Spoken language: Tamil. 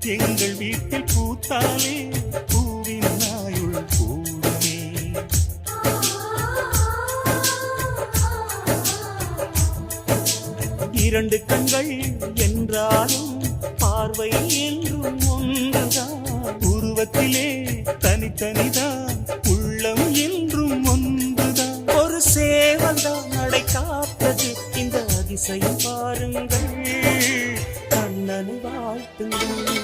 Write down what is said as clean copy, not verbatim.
எங்கள் வீட்டில் பூத்தாலே பூவின் நாயுள் கூடுமே. இரண்டு கண்கள் என்றாலும் பார்வை என்றும் ஒன்றுதான். உருவத்திலே தனித்தனிதான், உள்ளம் என்றும் ஒன்றுதான். ஒரு சேவல்தான் நடை காப்பது, இந்த அதிசயம் பாருங்கள். கண்ணனை வாழ்த்துங்கள்.